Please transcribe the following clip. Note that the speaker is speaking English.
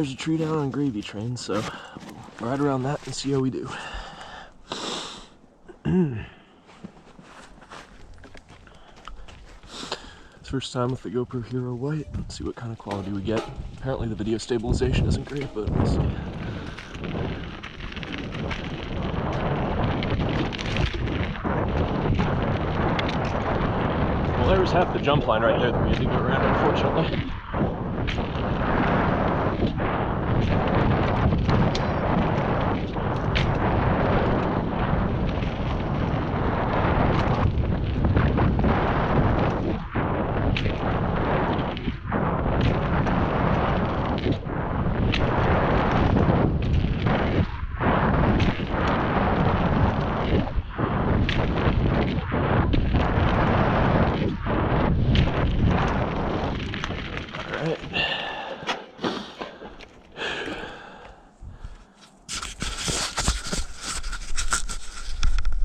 there's a tree down on Gravy Train, so we'll ride around that and see how we do. First time with the GoPro Hero White. Let's see what kind of quality we get. Apparently the video stabilization isn't great, but we'll see. Well, there's half the jump line right there that we had to go around, unfortunately.